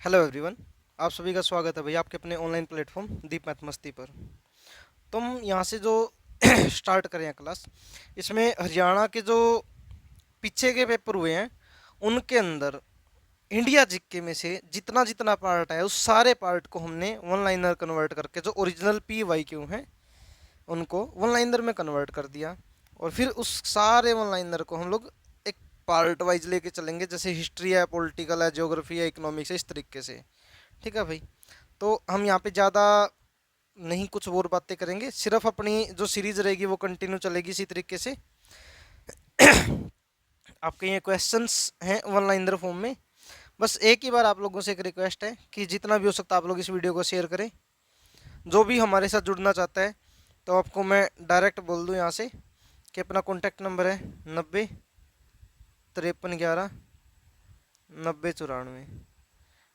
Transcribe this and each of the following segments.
Hello everyone. आप सभी का स्वागत है भैया आपके अपने ऑनलाइन प्लेटफॉर्म दीप मैथ मस्ती पर। तो हम यहाँ से जो स्टार्ट करें हैं क्लास, इसमें हरियाणा के जो पीछे के पेपर हुए हैं उनके अंदर इंडिया जीके में से जितना जितना पार्ट है उस सारे पार्ट को हमने वन लाइनर कन्वर्ट करके जो ओरिजिनल पी वाई क्यू हैं उनको वन लाइनर में कन्वर्ट कर दिया। और फिर उस सारे वन लाइनर को हम लोग एक पार्ट वाइज लेके चलेंगे, जैसे हिस्ट्री है, पॉलिटिकल है, ज्योग्राफी है, इकोनॉमिक्स है, इस तरीके से। ठीक है भाई। तो हम यहाँ पे ज़्यादा नहीं कुछ और बातें करेंगे, सिर्फ अपनी जो सीरीज रहेगी वो कंटिन्यू चलेगी इसी तरीके से। आपके ये क्वेश्चंस हैं वन लाइनर फॉर्म में। बस एक ही बार आप लोगों से एक रिक्वेस्ट है कि जितना भी हो सकता है आप लोग इस वीडियो को शेयर करें। जो भी हमारे साथ जुड़ना चाहता है तो आपको मैं डायरेक्ट बोल दूं यहाँ से कि अपना कॉन्टैक्ट नंबर है 90 53 11 90 94।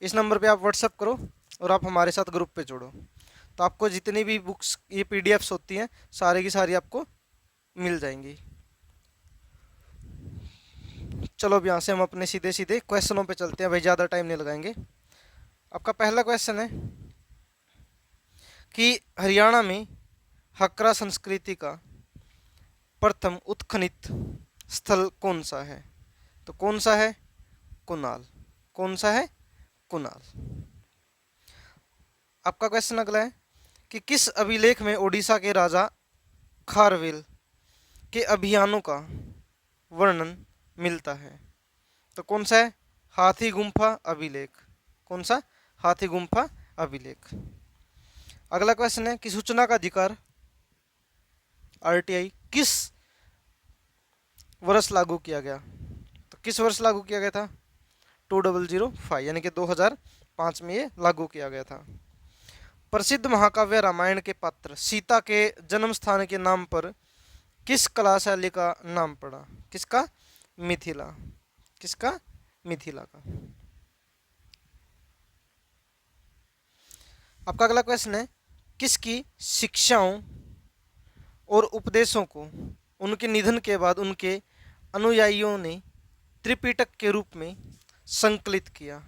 इस नंबर पे आप व्हाट्सअप करो और आप हमारे साथ ग्रुप पे जुड़ो। तो आपको जितनी भी बुक्स ये पीडीएफ्स होती हैं सारी की सारी आपको मिल जाएंगी। चलो अब यहाँ से हम अपने सीधे सीधे क्वेश्चनों पे चलते हैं भाई, ज़्यादा टाइम नहीं लगाएंगे। आपका पहला क्वेश्चन है कि हरियाणा में हकरा संस्कृति का प्रथम उत्खनित स्थल कौन सा है? तो कौन सा है? कुनाल। कौन सा है? कुनाल। आपका क्वेश्चन अगला है कि किस अभिलेख में ओडिशा के राजा खारवेल के अभियानों का वर्णन मिलता है? तो कौन सा है? हाथी गुम्फा अभिलेख। कौन सा? हाथी गुम्फा अभिलेख। अगला क्वेश्चन है कि सूचना का अधिकार आरटीआई किस वर्ष लागू किया गया? तो किस वर्ष लागू किया गया था? 2005 यानी कि 2005 में ये लागू किया गया था। प्रसिद्ध महाकाव्य रामायण के पात्र सीता के जन्म स्थान के नाम पर किस कला शैली का नाम पड़ा? किसका? मिथिला। किसका? मिथिला का। आपका अगला क्वेश्चन है किसकी शिक्षाओं और उपदेशों को उनके निधन के बाद उनके अनुयायियों ने त्रिपिटक के रूप में संकलित किया?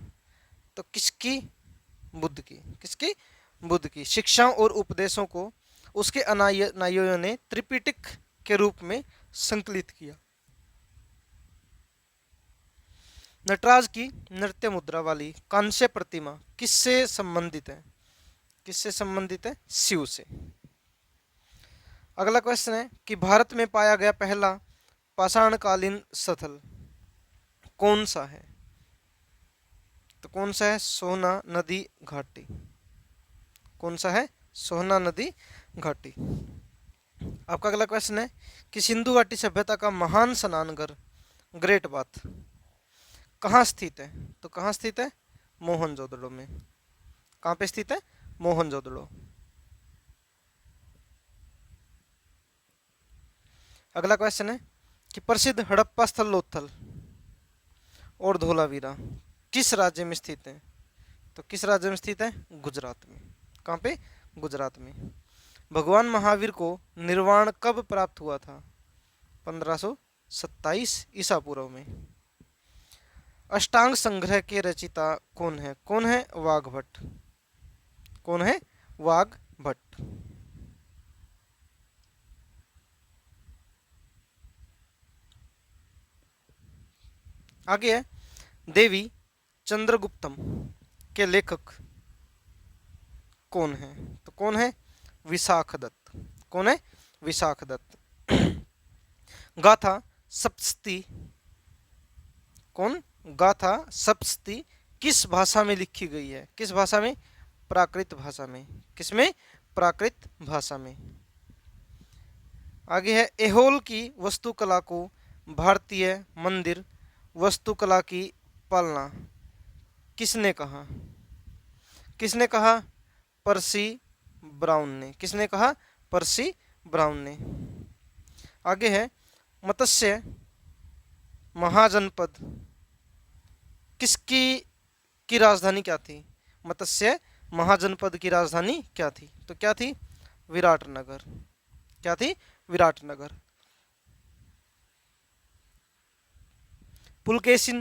तो किसकी? बुद्ध की। किसकी? बुद्ध की शिक्षाओं और उपदेशों को उसके अनुयायियों ने त्रिपिटक के रूप में संकलित किया। नटराज की नृत्य मुद्रा वाली कांस्य प्रतिमा किससे संबंधित है? किससे संबंधित है? शिव से। अगला क्वेश्चन है कि भारत में पाया गया पहला पाषाणकालीन स्थल कौन सा है? तो कौन सा है? सोहना नदी घाटी। कौन सा है? सोहना नदी घाटी। आपका अगला क्वेश्चन है कि सिंधु घाटी सभ्यता का महान स्नानघर ग्रेट बाथ कहाँ स्थित है? तो कहाँ स्थित है? मोहनजोदड़ो में। कहाँ पे स्थित है? मोहनजोदड़ो। अगला क्वेश्चन है कि प्रसिद्ध हड़प्पा स्थल लोथल और धोलावीरा किस राज्य में स्थित है? तो किस राज्य में स्थित है? गुजरात में। कहाँ पे? गुजरात में। भगवान महावीर को निर्वाण कब प्राप्त हुआ था? 1527 ईसा पूर्व में। अष्टांग संग्रह के रचिता कौन है? कौन है? वाघभट्ट। कौन है? वाघभट्ट। आगे है देवी चंद्रगुप्तम के लेखक कौन है? तो कौन है? विशाख दत्त। कौन है? विशाख दत्त। गाथा सप्तशती कौन? गाथा सप्तशती किस भाषा में लिखी गई है? किस भाषा में? प्राकृत भाषा में। किसमें? प्राकृत भाषा में। आगे है एहोल की वस्तुकला को भारतीय मंदिर वस्तुकला की पालना किसने कहा? किसने कहा? पर्सी ब्राउन ने। किसने कहा? पर्सी ब्राउन ने। आगे है मत्स्य महाजनपद किसकी की राजधानी क्या थी? मत्स्य महाजनपद की राजधानी क्या थी? तो क्या थी? विराटनगर। क्या थी? विराटनगर। पुलकेशिन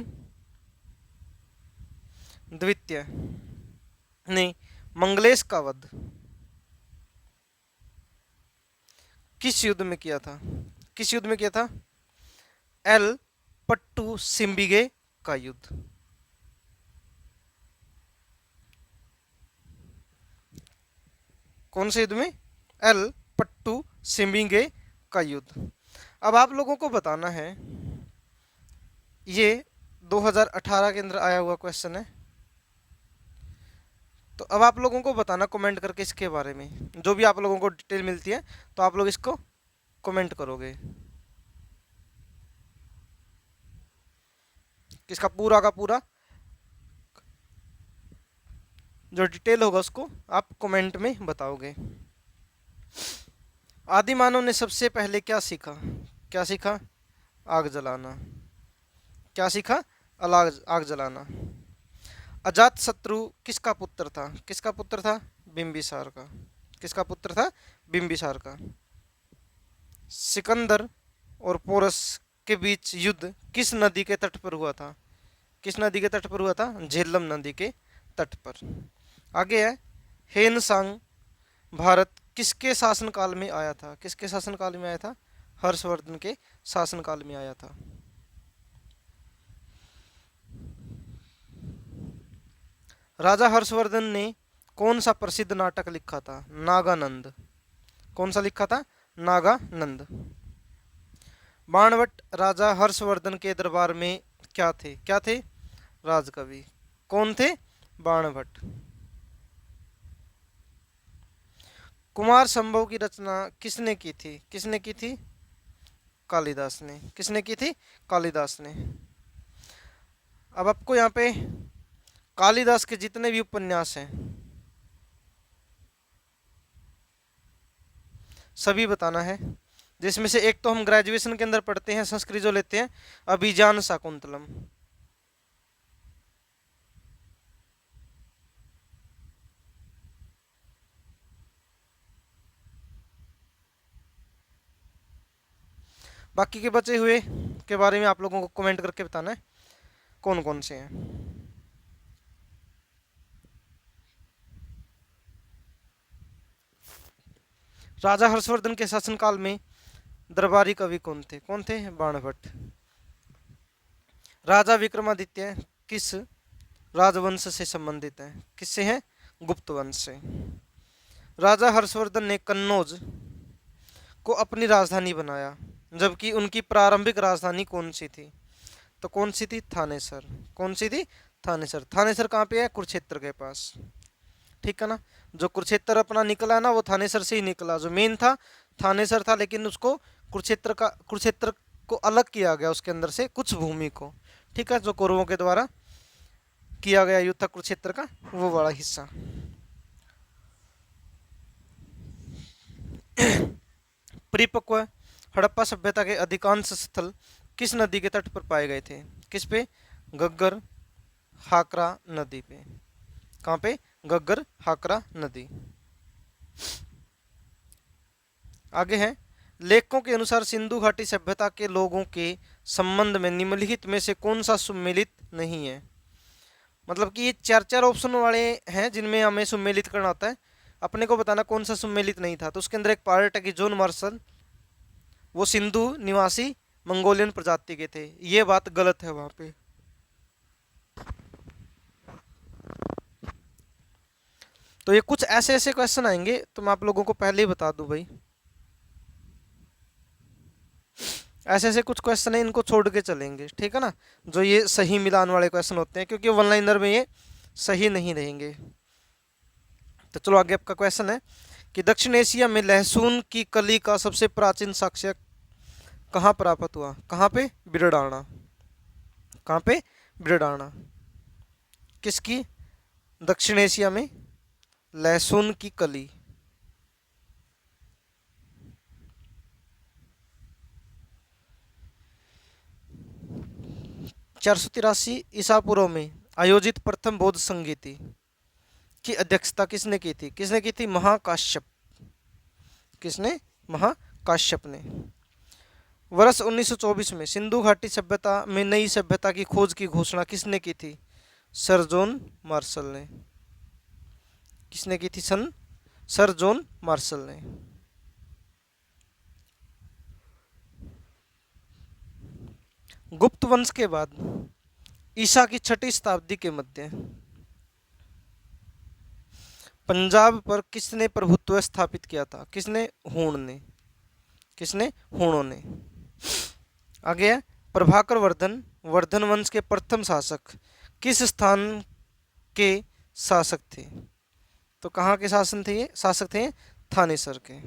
द्वितीय, नहीं, मंगलेश का वध किस युद्ध में किया था? किस युद्ध में किया था? एल पट्टू सिम्बिगे का युद्ध। कौन से युद्ध में? एल पट्टू सिम्बिगे का युद्ध। अब आप लोगों को बताना है, ये 2018 के अंदर आया हुआ क्वेश्चन है, तो अब आप लोगों को बताना कमेंट करके इसके बारे में, जो भी आप लोगों को डिटेल मिलती है तो आप लोग इसको कमेंट करोगे। किसका पूरा का पूरा जो डिटेल होगा उसको आप कमेंट में बताओगे। आदि मानव ने सबसे पहले क्या सीखा? क्या सीखा? आग जलाना। क्या सीखा? आग जलाना। अजात शत्रु किसका पुत्र था? किसका पुत्र था? बिंबिसार का। किसका पुत्र था? बिंबिसार का। सिकंदर और पोरस के बीच युद्ध किस नदी के तट पर हुआ था? किस नदी के तट पर हुआ था? झेलम नदी के तट पर। आगे है, हेनसांग भारत किसके शासनकाल में आया था? किसके शासनकाल में आया था? हर्षवर्धन के शासनकाल में आया था। राजा हर्षवर्धन ने कौन सा प्रसिद्ध नाटक लिखा था? नागानंद। कौन सा लिखा था? नागानंद। बाणभट्ट राजा हर्षवर्धन के दरबार में क्या थे? क्या थे? राजकवि। कौन थे? बाणभट्ट। कुमार संभव की रचना किसने की थी? किसने की थी? कालिदास ने। किसने की थी? कालिदास ने। अब आपको यहाँ पे कालिदास के जितने भी उपन्यास हैं सभी बताना है, जिसमें से एक तो हम ग्रेजुएशन के अंदर पढ़ते हैं, संस्कृत जो लेते हैं, अभिजान शाकुंतलम। बाकी के बचे हुए के बारे में आप लोगों को कमेंट करके बताना है कौन कौन से हैं। राजा हर्षवर्धन के शासनकाल में दरबारी कवि कौन थे? कौन थे? बाणभट्ट। राजा विक्रमादित्य किस राजवंश से संबंधित है? किससे है? गुप्त वंश से। राजा हर्षवर्धन ने कन्नौज को अपनी राजधानी बनाया, जबकि उनकी प्रारंभिक राजधानी कौन सी थी? तो कौन सी थी? थानेसर। कौन सी थी? थानेसर। थानेसर कहाँ पे है? कुरुक्षेत्र के पास। ठीक है ना? जो कुरुक्षेत्र अपना निकला ना वो थानेसर से ही निकला। जो मेन था थानेसर था, लेकिन उसको कुरुक्षेत्र को अलग किया गया उसके अंदर से कुछ भूमि को। ठीक है, जो कौरवों के द्वारा किया गया युद्ध था कुरुक्षेत्र का, वो बड़ा हिस्सा। परिपक्व हड़प्पा सभ्यता के अधिकांश स्थल किस नदी के तट पर पाए गए थे? किस पे? गग्गर हाकरा नदी पे। कहाँ पे? गग्गर हाकरा नदी। आगे है, लेखकों के अनुसार सिंधु घाटी सभ्यता के लोगों के संबंध में निम्नलिखित में से कौन सा सुमेलित नहीं है? मतलब कि ये चार चार ऑप्शन वाले हैं जिनमें हमें सुमेलित करना होता है। अपने को बताना कौन सा सुमेलित नहीं था। तो उसके अंदर एक पार्ट है कि जॉन मार्शल वो सिंधु निवासी मंगोलियन प्रजाति के थे। ये बात गलत है वहां पे। तो ये कुछ ऐसे ऐसे क्वेश्चन आएंगे, तो मैं आप लोगों को पहले ही बता दूं भाई, ऐसे ऐसे कुछ क्वेश्चन है, इनको छोड़ के चलेंगे। ठीक है ना? जो ये सही मिलान वाले क्वेश्चन होते हैं, क्योंकि वन लाइनर में ये सही नहीं रहेंगे। तो चलो आगे आपका क्वेश्चन है कि दक्षिण एशिया में लहसुन की कली का सबसे प्राचीन साक्ष्य कहाँ प्राप्त हुआ? कहाँ पे? बिरडाना। कहाँ पे? बिरडाना। किसकी? दक्षिण एशिया में लहसुन की कली। 483 ईसा पूर्व में आयोजित प्रथम बौद्ध संगीति की अध्यक्षता किसने की थी? किसने की थी? महाकाश्यप। किसने? महाकाश्यप ने। वर्ष 1924 में सिंधु घाटी सभ्यता में नई सभ्यता की खोज की घोषणा किसने की थी? सर जॉन मार्शल ने। किसने की थी? सर जॉन मार्शल ने। गुप्त वंश के बाद ईसा की छठी शताब्दी के मध्य पंजाब पर किसने प्रभुत्व स्थापित किया था? किसने? हूण ने। किसने? हूणों ने। आगे है प्रभाकर वर्धन, वर्धन वंश के प्रथम शासक किस स्थान के शासक थे? तो कहाँ के शासक थे? थानेसर के।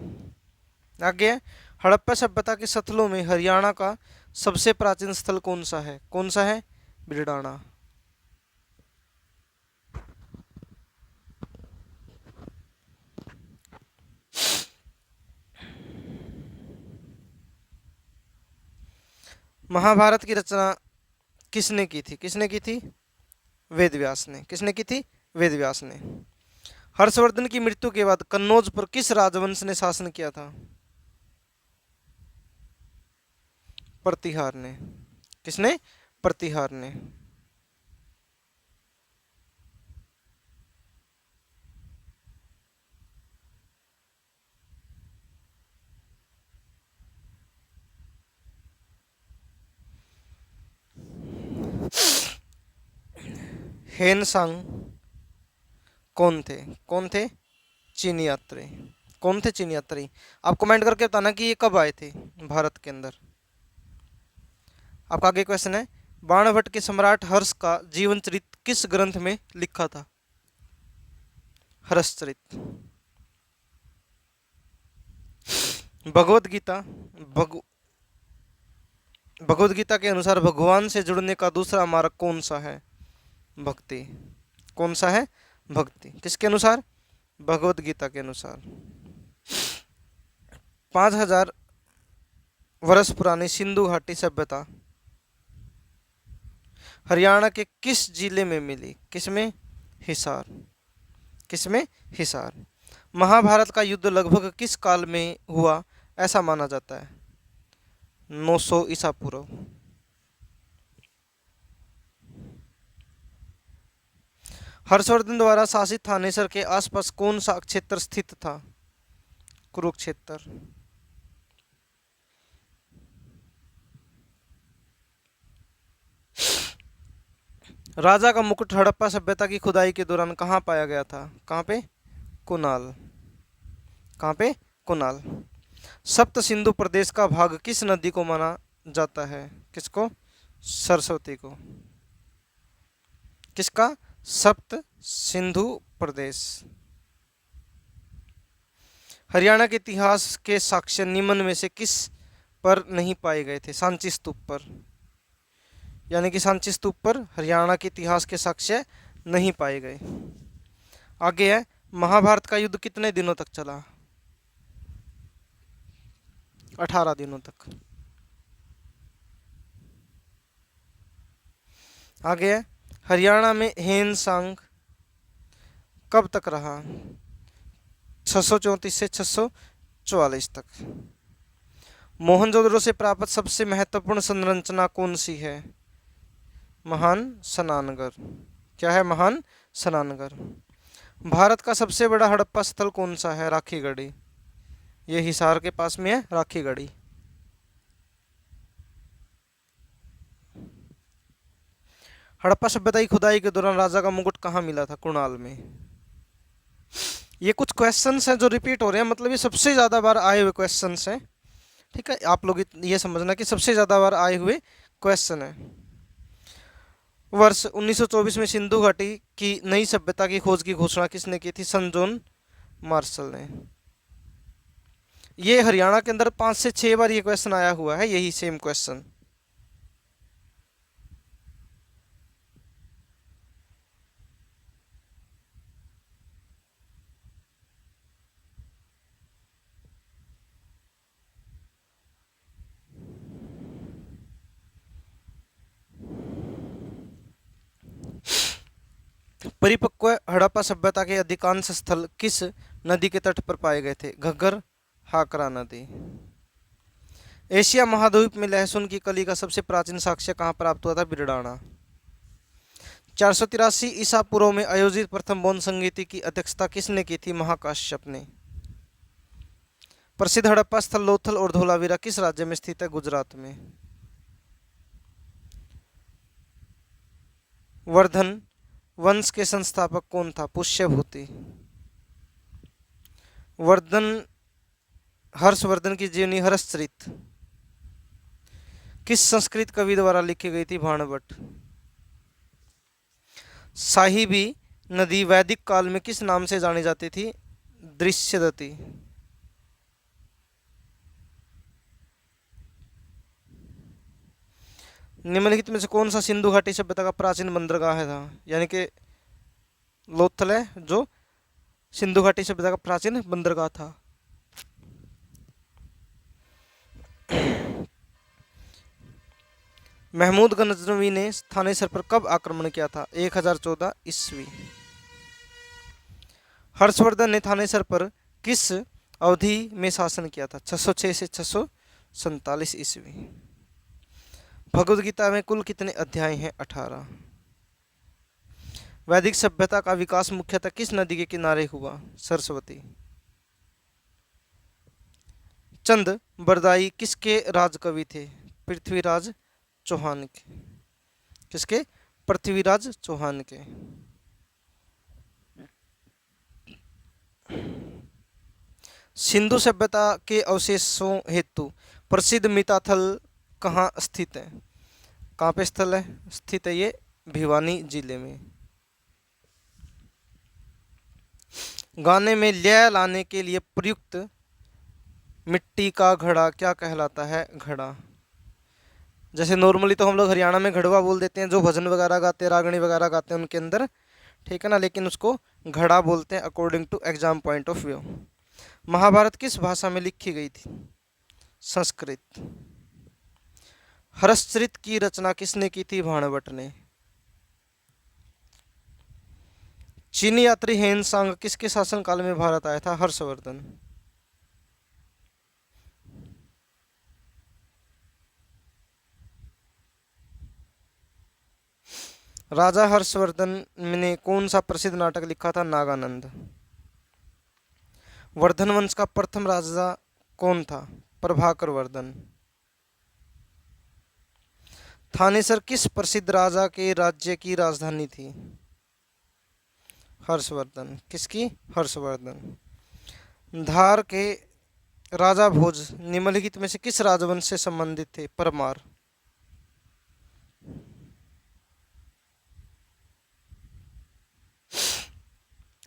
आगे है हड़प्पा सभ्यता के स्थलों में हरियाणा का सबसे प्राचीन स्थल कौन सा है? कौन सा है? भिड़ाना। महाभारत की रचना किसने की थी? किसने की थी? वेद व्यास ने। किसने की थी? वेद व्यास ने। हर्षवर्धन की मृत्यु के बाद कन्नौज पर किस राजवंश ने शासन किया था? प्रतिहार ने। किसने? प्रतिहार ने। हेनसांग कौन थे? कौन थे? चीनी यात्री। कौन थे? चीनी यात्री। आप कमेंट करके बताना कि ये कब आए थे भारत के अंदर। आपका आगे क्वेश्चन है बाणभट्ट के सम्राट हर्ष का जीवन चरित्र किस ग्रंथ में लिखा था? हर्षचरित। भगवत गीता भग, भगवत गीता के अनुसार भगवान से जुड़ने का दूसरा मार्ग कौन सा है? भक्ति। कौन सा है? भक्ति। किसके अनुसार? भगवत गीता के अनुसार। 5000 वर्ष पुरानी सिंधु घाटी सभ्यता हरियाणा के किस जिले में मिली? किसमें? हिसार। किसमें? हिसार। महाभारत का युद्ध लगभग किस काल में हुआ ऐसा माना जाता है? 900 ईसा पूर्व। हर्षवर्धन द्वारा शासित थानेसर के आसपास कौन सा क्षेत्र स्थित था? कुरुक्षेत्र। राजा का मुकुट हड़प्पा सभ्यता की खुदाई के दौरान कहाँ पाया गया था? कहाँ पे? कुनाल। कहाँ पे? कुनाल। सप्त सिंधु प्रदेश का भाग किस नदी को माना जाता है? किसको? सरस्वती को। किसका? सप्त सिंधु प्रदेश। हरियाणा के इतिहास के साक्ष्य निम्न में से किस पर नहीं पाए गए थे? सांची स्तूप पर। यानी कि सांची स्तूप पर हरियाणा के इतिहास के साक्ष्य नहीं पाए गए। आगे है महाभारत का युद्ध कितने दिनों तक चला? 18 दिनों तक। आगे है हरियाणा में हेनसांग कब तक रहा? 634 से 644 तक। मोहनजोदड़ो से प्राप्त सबसे महत्वपूर्ण संरचना कौन सी है? महान स्नानघर। क्या है? महान स्नानघर। भारत का सबसे बड़ा हड़प्पा स्थल कौन सा है? राखीगढ़ी। ये हिसार के पास में है राखीगढ़ी। हड़प्पा सभ्यता की खुदाई के दौरान राजा का मुकुट कहाँ मिला था? कुणाल में। ये कुछ क्वेश्चंस हैं जो रिपीट हो रहे हैं, मतलब ये सबसे ज्यादा बार आए हुए क्वेश्चंस हैं। ठीक है, आप लोग ये समझना कि सबसे ज्यादा बार आए हुए क्वेश्चन है। वर्ष 1924 में सिंधु घाटी की नई सभ्यता की खोज की घोषणा किसने की थी? सन जॉन मार्शल ने। ये हरियाणा के अंदर 5 से 6 बार ये क्वेश्चन आया हुआ है, यही सेम क्वेश्चन। परिपक्व हड़प्पा सभ्यता के अधिकांश स्थल किस नदी के तट पर पाए गए थे? घग्गर, हाकरा नदी। एशिया महाद्वीप में लहसुन की कली का सबसे प्राचीन साक्ष्य कहाँ प्राप्त हुआ था? बिरडाना। 483 ईसा पूर्व में आयोजित प्रथम बौद्ध संगीति की अध्यक्षता किसने की थी? महाकाश्यप ने। प्रसिद्ध हड़प्पा स्थल लोथल और धोलावीरा किस राज्य में स्थित है? गुजरात में। वर्धन वंश के संस्थापक कौन था? पुष्यभूति। वर्धन हर्षवर्धन की जीवनी हर्षचरित किस संस्कृत कवि द्वारा लिखी गई थी? भाणभट्ट। साहिबी नदी वैदिक काल में किस नाम से जानी जाती थी? दृश्यदती। निम्नलिखित में से कौन सा सिंधु घाटी सभ्यता का प्राचीन बंदरगाह था? यानी कि लोथल है जो सिंधु घाटी सभ्यता का प्राचीन बंदरगाह था। महमूद गजनवी ने थानेसर पर कब आक्रमण किया था? 1014 ईस्वी। हर्षवर्धन ने थानेसर पर किस अवधि में शासन किया था? 606 से 647 ईस्वी। भगवद गीता में कुल कितने अध्याय हैं? 18। वैदिक सभ्यता का विकास मुख्यतः किस नदी के किनारे हुआ? सरस्वती। चंद बरदाई किसके राजकवि थे? पृथ्वीराज चौहान के। किसके? पृथ्वीराज चौहान के। सिंधु सभ्यता के अवशेषों हेतु प्रसिद्ध मिताथल कहाँ स्थित है? कहाँ पे स्थल है स्थित है ये? भिवानी जिले में। गाने में लय लाने के लिए प्रयुक्त मिट्टी का घड़ा क्या कहलाता है? घड़ा। जैसे नॉर्मली तो हम लोग हरियाणा में घड़वा बोल देते हैं, जो भजन वगैरह गाते हैं, रागणी वगैरह गाते हैं उनके अंदर, ठीक है ना, लेकिन उसको घड़ा बोलते हैं according to exam point of view. Mahabharat किस भाषा में लिखी गई थी? संस्कृत। हर्षचरित की रचना किसने की थी? भाणभट्ट ने। चीनी यात्री हेन सांग किसके शासनकाल में भारत आया था? हर्षवर्धन। राजा हर्षवर्धन ने कौन सा प्रसिद्ध नाटक लिखा था? नागानंद। वर्धन वंश का प्रथम राजा कौन था? प्रभाकर वर्धन। थानेसर किस प्रसिद्ध राजा के राज्य की राजधानी थी? हर्षवर्धन। किसकी? हर्षवर्धन। धार के राजा भोज निम्नलिखित में से किस राजवंश से संबंधित थे? परमार।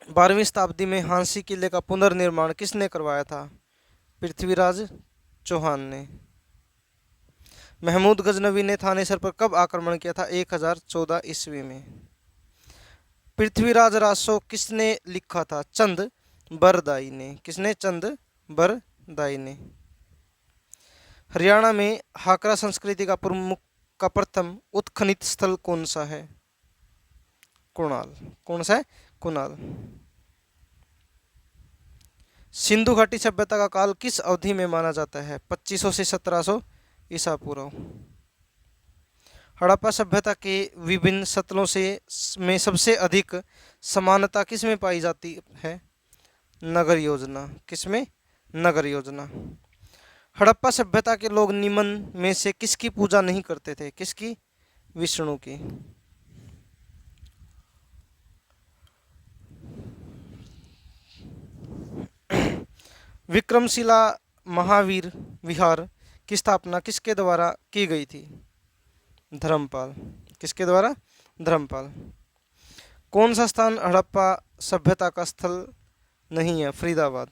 बारहवीं शताब्दी में हांसी किले का पुनर्निर्माण किसने करवाया था? पृथ्वीराज चौहान ने। महमूद गजनवी ने थानेसर पर कब आक्रमण किया था? 1014 ईस्वी में। पृथ्वीराज रासो किसने लिखा था? चंद बरदाई ने। किसने? चंद बरदाई ने। हरियाणा में हाकरा संस्कृति का प्रमुख का प्रथम उत्खनित स्थल कौन सा है? कुणाल। कौन सा है? कुणाल। सिंधु घाटी सभ्यता का काल किस अवधि में माना जाता है? 2500 से 1700 ईसा पूर्व। हड़प्पा सभ्यता के विभिन्न सतलों से में सबसे अधिक समानता किस में पाई जाती है? नगर योजना। किसमें? नगर योजना। हड़प्पा सभ्यता के लोग निम्न में से किसकी पूजा नहीं करते थे? किसकी? विष्णु की। विक्रमशिला महावीर विहार की स्थापना किसके द्वारा की गई थी? धर्मपाल। किसके द्वारा? धर्मपाल। कौन सा स्थान हड़प्पा सभ्यता का स्थल नहीं है? फरीदाबाद।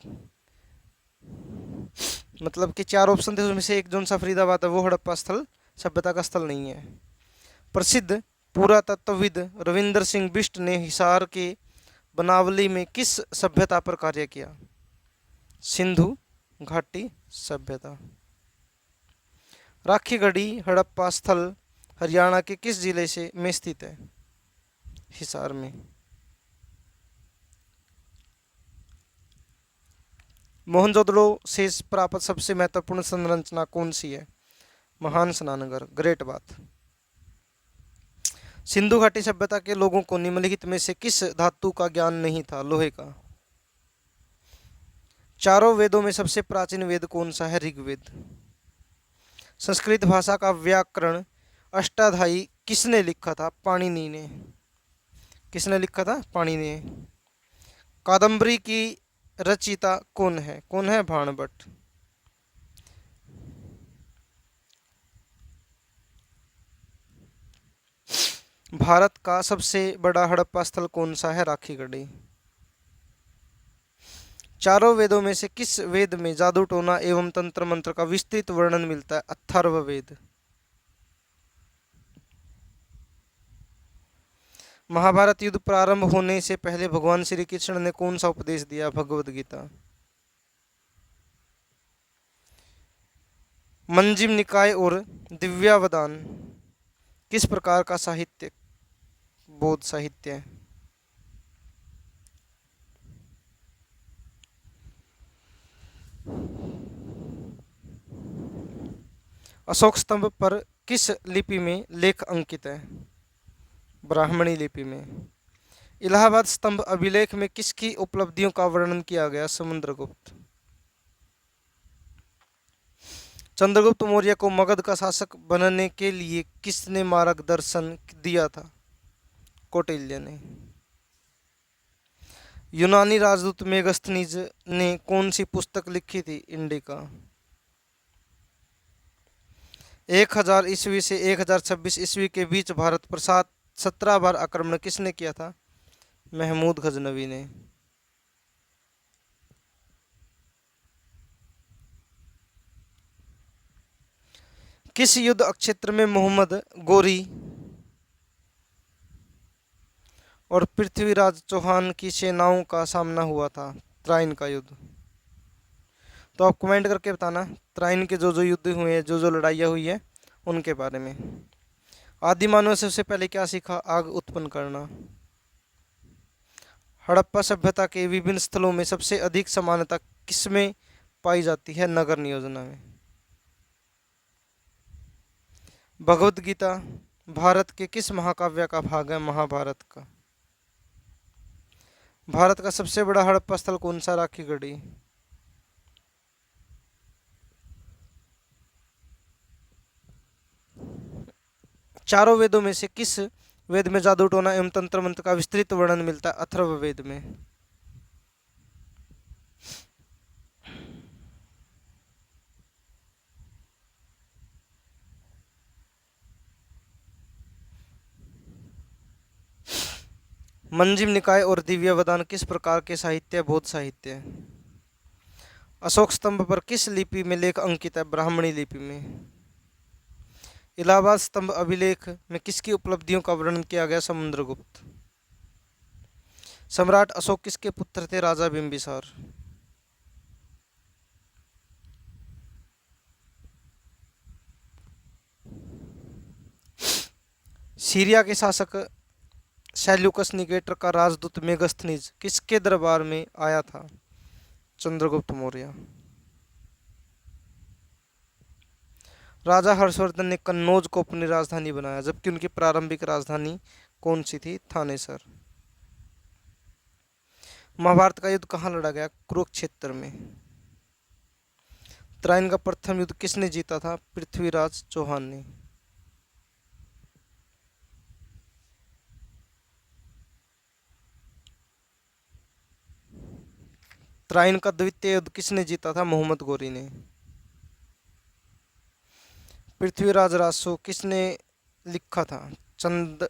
मतलब कि 4 ऑप्शन थे उसमें से एक जोन सा फरीदाबाद है वो हड़प्पा स्थल सभ्यता का स्थल नहीं है। प्रसिद्ध पुरातत्वविद रविंद्र सिंह बिष्ट ने हिसार के बनावली में किस सभ्यता पर कार्य किया? सिंधु घाटी सभ्यता। राखीगढ़ी हड़प्पा स्थल हरियाणा के किस जिले से में स्थित है? हिसार में। मोहनजोदड़ो से प्राप्त सबसे महत्वपूर्ण संरचना कौन सी है? महान स्नानघर। ग्रेट बात। सिंधु घाटी सभ्यता के लोगों को निम्नलिखित में से किस धातु का ज्ञान नहीं था? लोहे का। चारों वेदों में सबसे प्राचीन वेद कौन सा है? ऋग्वेद। संस्कृत भाषा का व्याकरण अष्टाध्यायी किसने लिखा था? पाणिनि ने। किसने लिखा था? पाणिनि ने। कादम्बरी की रचयिता कौन है? कौन है? बाणभट्ट। भारत का सबसे बड़ा हड़प्पा स्थल कौन सा है? राखीगढ़ी। चारों वेदों में से किस वेद में जादू टोना एवं तंत्र मंत्र का विस्तृत वर्णन मिलता है? अथर्ववेद। महाभारत युद्ध प्रारंभ होने से पहले भगवान श्री कृष्ण ने कौन सा उपदेश दिया? भगवद गीता। मंजिम निकाय और दिव्यावदान किस प्रकार का साहित्य? बौद्ध साहित्य है। अशोक स्तंभ पर किस लिपि में लेख अंकित है? ब्राह्मणी लिपि में। इलाहाबाद स्तंभ अभिलेख में किसकी उपलब्धियों का वर्णन किया गया? समुद्रगुप्त। चंद्रगुप्त मौर्य को मगध का शासक बनने के लिए किसने मार्गदर्शन दिया था? कौटिल्य ने। यूनानी राजदूत मेगस्थनीज ने कौन सी पुस्तक लिखी थी? इंडिका। 1000 ईस्वी से 1026 ईस्वी के बीच भारत पर 17 बार आक्रमण किसने किया था? महमूद गजनवी ने। किस युद्ध क्षेत्र में मोहम्मद गोरी और पृथ्वीराज चौहान की सेनाओं का सामना हुआ था? त्राइन का युद्ध। तो आप कमेंट करके बताना त्राइन के जो जो युद्ध हुए हैं, जो जो लड़ाइयाँ हुई है, उनके बारे में। आदि मानव सबसे पहले क्या सीखा? आग उत्पन्न करना। हड़प्पा सभ्यता के विभिन्न स्थलों में सबसे अधिक समानता किसमें पाई जाती है? नगर नियोजना में। भगवद गीता भारत के किस महाकाव्य का भाग है? महाभारत का। भारत का सबसे बड़ा हड़प्पा स्थल कौन सा? राखीगढ़ी। चारों वेदों में से किस वेद में जादू टोना एवं तंत्र मंत्र का विस्तृत वर्णन मिलता है? अथर्ववेद में। मंजिम निकाय और दिव्यावदान किस प्रकार के साहित्य? बौद्ध साहित्य है। अशोक स्तंभ पर किस लिपि में लेख अंकित है? ब्राह्मणी लिपि में। इलाहाबाद स्तंभ अभिलेख में किसकी उपलब्धियों का वर्णन किया गया? समुद्रगुप्त। सम्राट अशोक किसके पुत्र थे? राजा बिंबिसार। सीरिया के शासक सेल्यूकस निकेटर का राजदूत मेगस्थनीज किसके दरबार में आया था? चंद्रगुप्त मौर्य। राजा हर्षवर्धन ने कन्नौज को अपनी राजधानी बनाया, जबकि उनकी प्रारंभिक राजधानी कौन सी थी? थानेसर। महाभारत का युद्ध कहाँ लड़ा गया? कुरुक्षेत्र में। त्राइन का प्रथम युद्ध किसने जीता था? पृथ्वीराज चौहान ने। त्राइन का द्वितीय युद्ध किसने जीता था? मोहम्मद गोरी ने। पृथ्वीराज रासो किसने लिखा था? चंद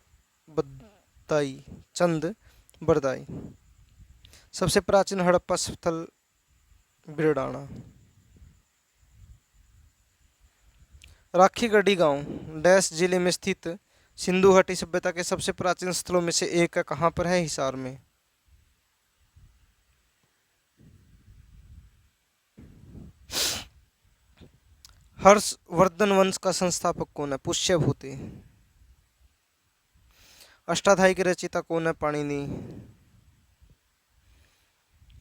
बरदाई। चंद बरदाई। सबसे प्राचीन हड़प्पा स्थल बिरडाना। राखीगढ़ी गांव डैश जिले में स्थित सिंधु घाटी सभ्यता के सबसे प्राचीन स्थलों में से एक है। कहाँ पर है? हिसार में। हर्षवर्धन वंश का संस्थापक कौन है? पुष्यभूति। अष्टाध्यायी की रचयिता कौन है? पाणिनि।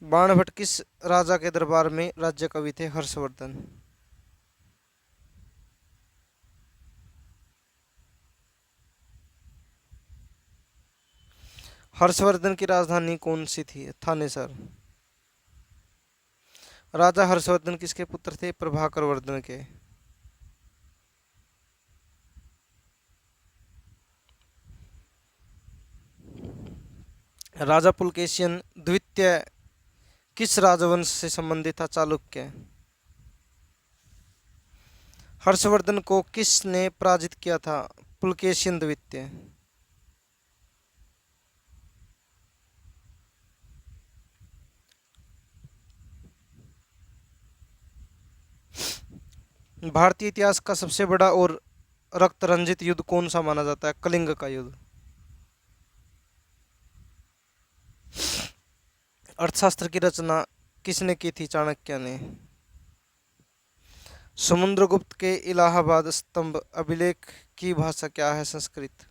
बाणभट्ट किस राजा के दरबार में राज्य कवि थे? हर्षवर्धन। हर्षवर्धन की राजधानी कौन सी थी? थानेसर। राजा हर्षवर्धन किसके पुत्र थे? प्रभाकर वर्धन के। राजा पुलकेशियन द्वितीय किस राजवंश से संबंधित था? चालुक्य। हर्षवर्धन को किसने पराजित किया था? पुलकेशियन द्वितीय। भारतीय इतिहास का सबसे बड़ा और रक्त रंजित युद्ध कौन सा माना जाता है? कलिंग का युद्ध। अर्थशास्त्र की रचना किसने की थी? चाणक्य ने। समुद्रगुप्त के इलाहाबाद स्तंभ अभिलेख की भाषा क्या है? संस्कृत।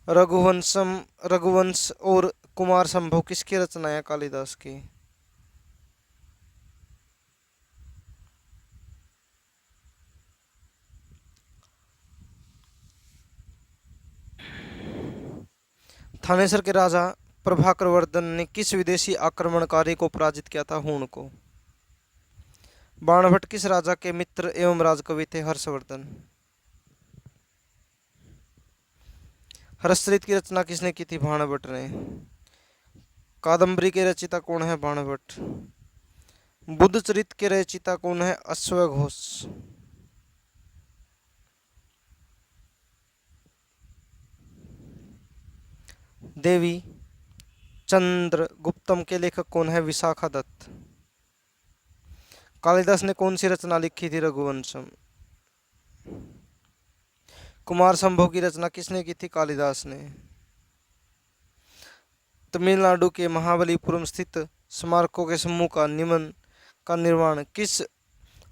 रघुवंशम रघुवंश और कुमार संभव किसकी रचना है? कालिदास की। थानेसर के राजा प्रभाकर वर्धन ने किस विदेशी आक्रमणकारी को पराजित किया था? हूण को। बाणभट्ट किस राजा के मित्र एवं राजकवि थे? हर्षवर्धन। हर्षचरित की रचना किसने की थी? बाणभट्ट ने। कादम्बरी के रचयिता कौन है? बाणभट्ट। बुद्ध चरित के रचयिता कौन है? अश्वघोष। देवी चंद्रगुप्तम के लेखक कौन है? विशाखा दत्त। कालिदास ने कौन सी रचना लिखी थी? रघुवंशम। कुमार संभव की रचना किसने की थी? कालिदास ने। तमिलनाडु के महाबलीपुरम स्थित स्मारकों के समूह का निर्माण किस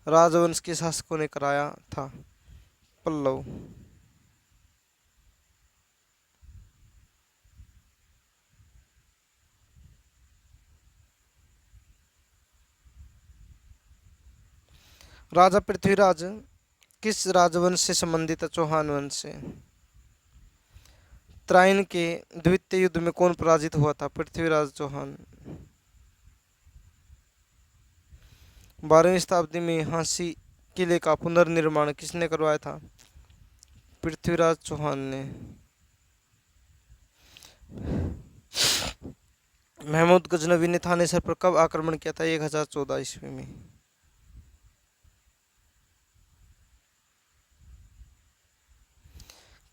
राजवंश के शासकों ने कराया था? पल्लव। राजा पृथ्वीराज किस राजवंश से संबंधित है? चौहान वंश से। त्राइन के द्वितीय युद्ध में कौन पराजित हुआ था? पृथ्वीराज चौहान। 12वीं शताब्दी में हांसी किले का पुनर्निर्माण किसने करवाया था? पृथ्वीराज चौहान ने। महमूद गजनवी ने थानेसर पर कब आक्रमण किया था? 1014 ईस्वी में।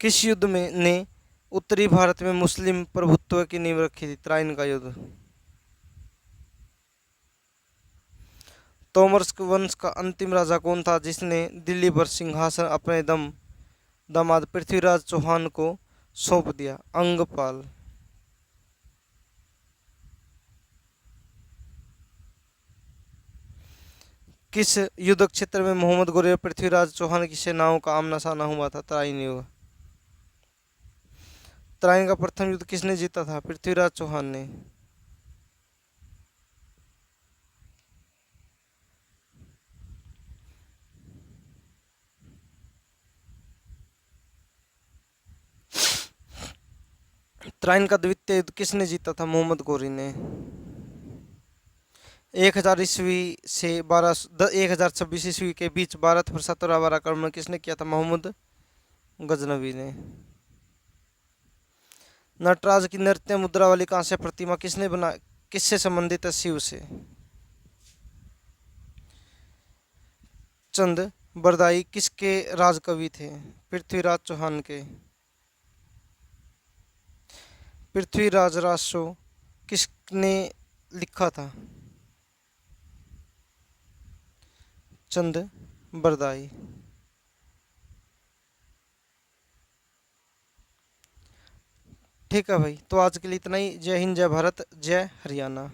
किस युद्ध में ने उत्तरी भारत में मुस्लिम प्रभुत्व की नींव रखी थी? त्राइन का युद्ध। तोमर वंश का अंतिम राजा कौन था जिसने दिल्ली पर सिंहासन अपने दामाद पृथ्वीराज चौहान को सौंप दिया? अंगपाल। किस युद्ध क्षेत्र में मोहम्मद गोरे और पृथ्वीराज चौहान की सेनाओं का आमना सामना हुआ था? त्राइन युद्ध। त्राइन का प्रथम युद्ध किसने जीता था? पृथ्वीराज चौहान ने। त्राइन का द्वितीय युद्ध किसने जीता था? मोहम्मद गोरी ने। 1000 ईस्वी से 1026 ईस्वी के बीच भारत पर 17वां बार आक्रमण किसने किया था? मोहम्मद गजनवी ने। नटराज की नृत्य मुद्रा वाली कांस्य प्रतिमा किसने बना किससे संबंधित है? शिव से। चंद बरदाई किसके राजकवि थे? पृथ्वीराज चौहान के। पृथ्वीराज रासो किसने लिखा था? चंद बरदाई। ठीक है भाई, तो आज के लिए इतना ही। जय हिंद, जय भारत, जय हरियाणा।